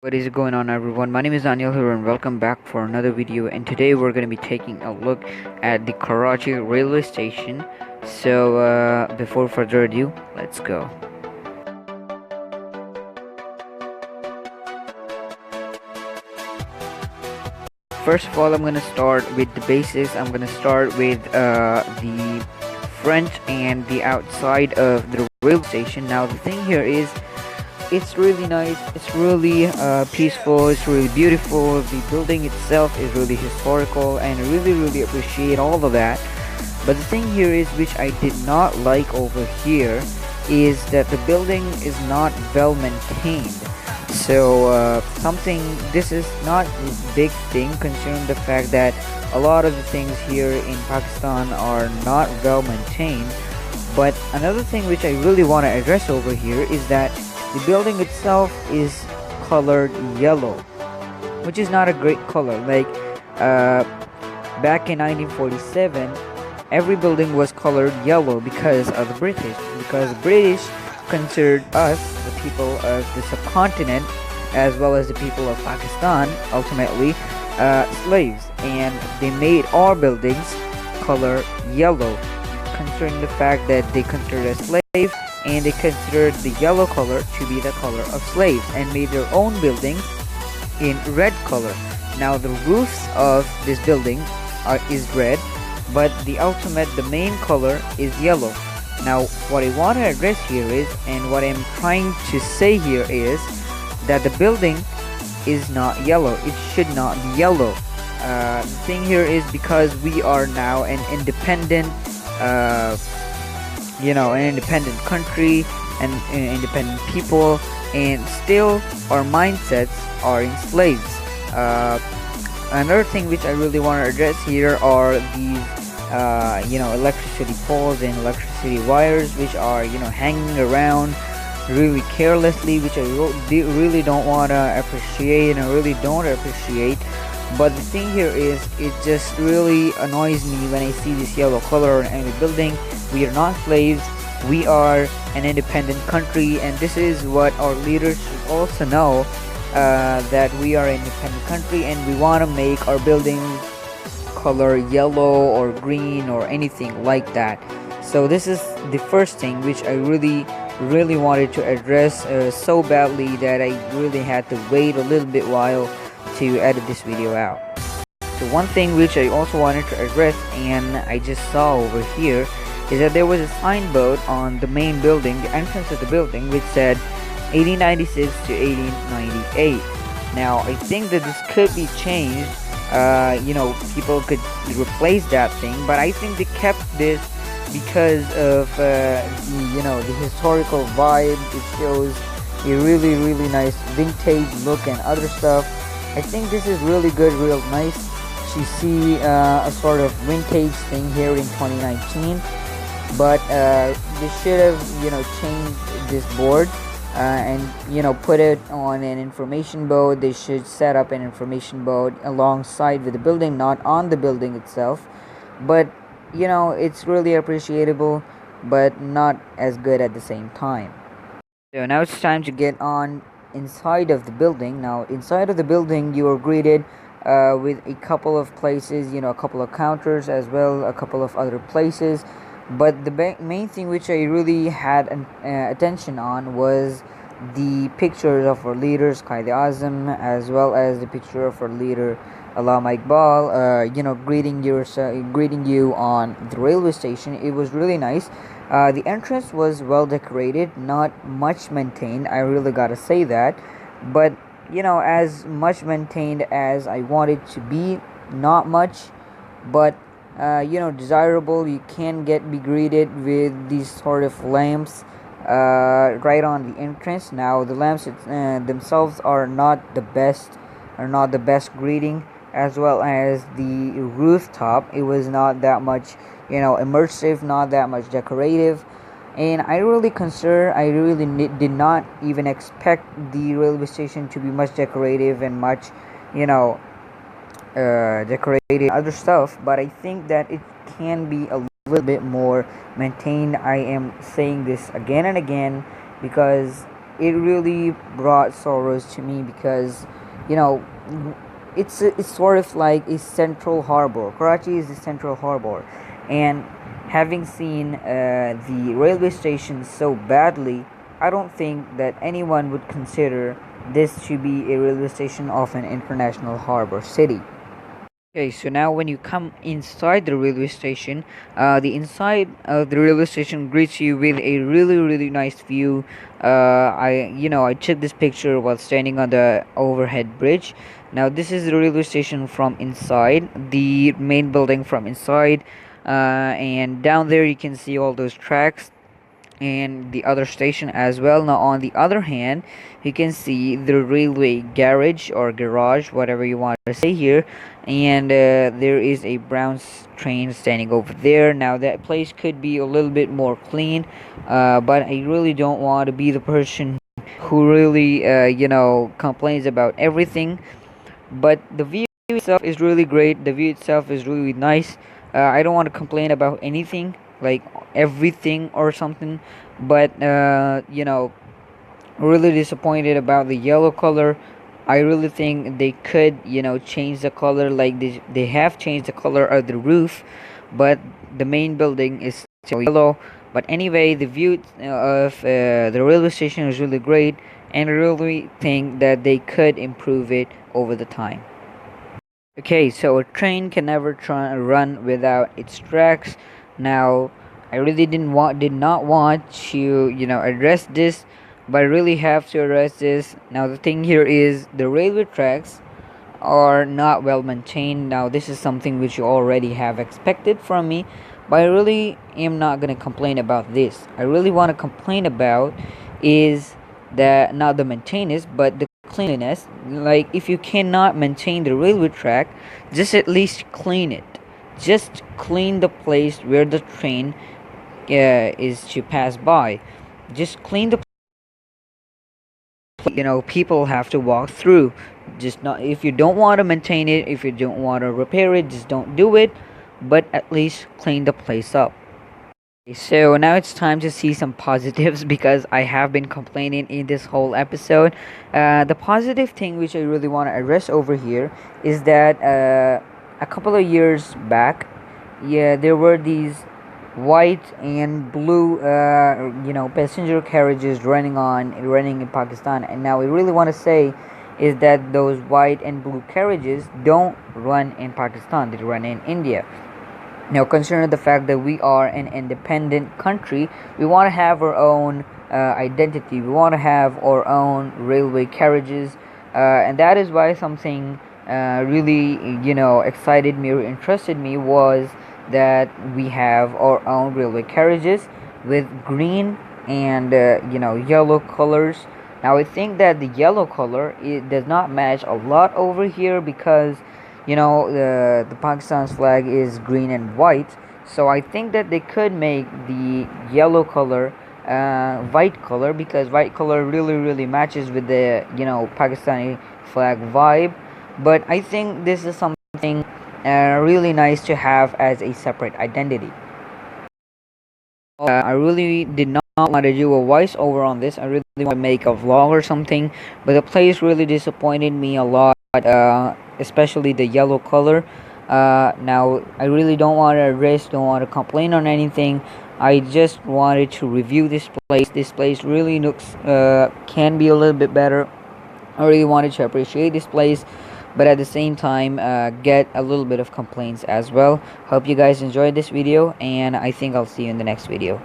What is going on, everyone? My name is Daniel here and welcome back for another video, and today we're going to be taking a look at the Karachi railway station. Before further ado, let's go. First of all, I'm going to start with the basics. I'm going to start with the front and the outside of the railway station. Now the thing here is, it's really nice, it's really peaceful, it's really beautiful. The building itself is really historical, and I really appreciate all of that. But the thing here is, which I did not like over here, is that the building is not well maintained. Something, this is not a big thing considering the fact that a lot of the things here in Pakistan are not well maintained. But another thing which I really want to address over here is that the building itself is colored yellow, which is not a great color. Back in 1947, every building was colored yellow because of the British. Because the British considered us, the people of the subcontinent, as well as the people of Pakistan, ultimately, slaves, and they made our buildings color yellow, considering the fact that they considered us slaves, and they considered the yellow color to be the color of slaves, and made their own buildings in red color. Now the roofs of this building is red, but the main color is yellow. Now what I want to address here is, and what I'm trying to say here is, that the building is not yellow. It should not be yellow. The thing here is, because we are now an independent an independent country and independent people, and still our mindsets are enslaved. Another thing which I really want to address here are these electricity poles and electricity wires, which are hanging around really carelessly, which I really don't want to appreciate, and I really don't appreciate. But the thing here is, it just really annoys me when I see this yellow color on any building. We are not slaves, we are an independent country, and this is what our leaders should also know, that we are an independent country, and we want to make our buildings color yellow or green or anything like that. So this is the first thing which I really wanted to address so badly that I really had to wait a little bit while to edit this video out. So one thing which I also wanted to address, and I just saw over here, is that there was a signboard on the main building, the entrance of the building, which said 1896 to 1898. Now I think that this could be changed. People could replace that thing, but I think they kept this because of the historical vibe. It shows a really nice vintage look and other stuff. I think this is really good, real nice to see a sort of vintage thing here in 2019. But they should have changed this board and put it on an information board. They should set up an information board alongside with the building, not on the building itself. But it's really appreciable, but not as good at the same time. So now it's time to get on inside of the building. Now inside of the building, you are greeted with a couple of places, a couple of counters, as well a couple of other places. But the main thing which I really had attention on was the pictures of our leaders, Qaid Azam, as well as the picture of our leader Allama Iqbal, greeting you on the railway station. It was really nice. The entrance was well decorated, not much maintained, I really gotta say that, but as much maintained as I wanted to be, not much, but desirable. You can be greeted with these sort of lamps right on the entrance. Now the lamps themselves are not the best greeting, as well as the rooftop. It was not that much immersive, not that much decorative, and I really did not even expect the railway station to be much decorative and much decorated other stuff. But I think that it can be a little bit more maintained. I am saying this again and again because it really brought sorrows to me because, you know, it's sort of like a central harbor. Karachi is the central harbor, and having seen the railway station so badly, I don't think that anyone would consider this to be a railway station of an international harbor city. Okay, so now when you come inside the railway station, the inside of the railway station greets you with a really nice view. I took this picture while standing on the overhead bridge. Now this is the railway station from inside, the main building from inside, and down there you can see all those tracks and the other station as well. Now on the other hand, you can see the railway garage or garage, whatever you want to say here, and there is a brown train standing over there. Now that place could be a little bit more clean, but I really don't want to be the person who really complains about everything. But the view itself is really great, the view itself is really nice. I don't want to complain about anything, like everything or something, but really disappointed about the yellow color. I really think they could change the color, like they have changed the color of the roof, but the main building is still yellow. But anyway, the view of the railway station is really great, and I really think that they could improve it over the time. Okay, so a train can never run without its tracks. Now, I really did not want to address this, but I really have to address this. Now, the thing here is the railway tracks are not well maintained. Now, this is something which you already have expected from me, but I really am not gonna complain about this. I really want to complain about is that not the maintenance, but the cleanliness. Like, if you cannot maintain the railway track, just at least clean it. Just clean the place where the train is to pass by. Just clean the people have to walk through. Just not, if you don't want to maintain it, if you don't want to repair it, just don't do it, but at least clean the place up. So now it's time to see some positives because I have been complaining in this whole episode. The positive thing which I really want to address over here is that a couple of years back, yeah, there were these white and blue passenger carriages running in Pakistan, and now I really want to say is that those white and blue carriages don't run in Pakistan, they run in India. Now, considering the fact that we are an independent country, we want to have our own identity. We want to have our own railway carriages, and that is why something really, excited me or interested me was that we have our own railway carriages with green and yellow colors. Now, I think that the yellow color it does not match a lot over here because the Pakistan's flag is green and white, so I think that they could make the yellow color white color, because white color really matches with the Pakistani flag vibe. But I think this is something really nice to have as a separate identity. I really did not want to do a voiceover on this. I really want to make a vlog or something, but the place really disappointed me a lot, especially the yellow color. Now, I really don't want to risk, don't want to complain on anything. I just wanted to review this place. This place really looks, can be a little bit better. I really wanted to appreciate this place, but at the same time get a little bit of complaints as well. Hope you guys enjoyed this video, and I think I'll see you in the next video.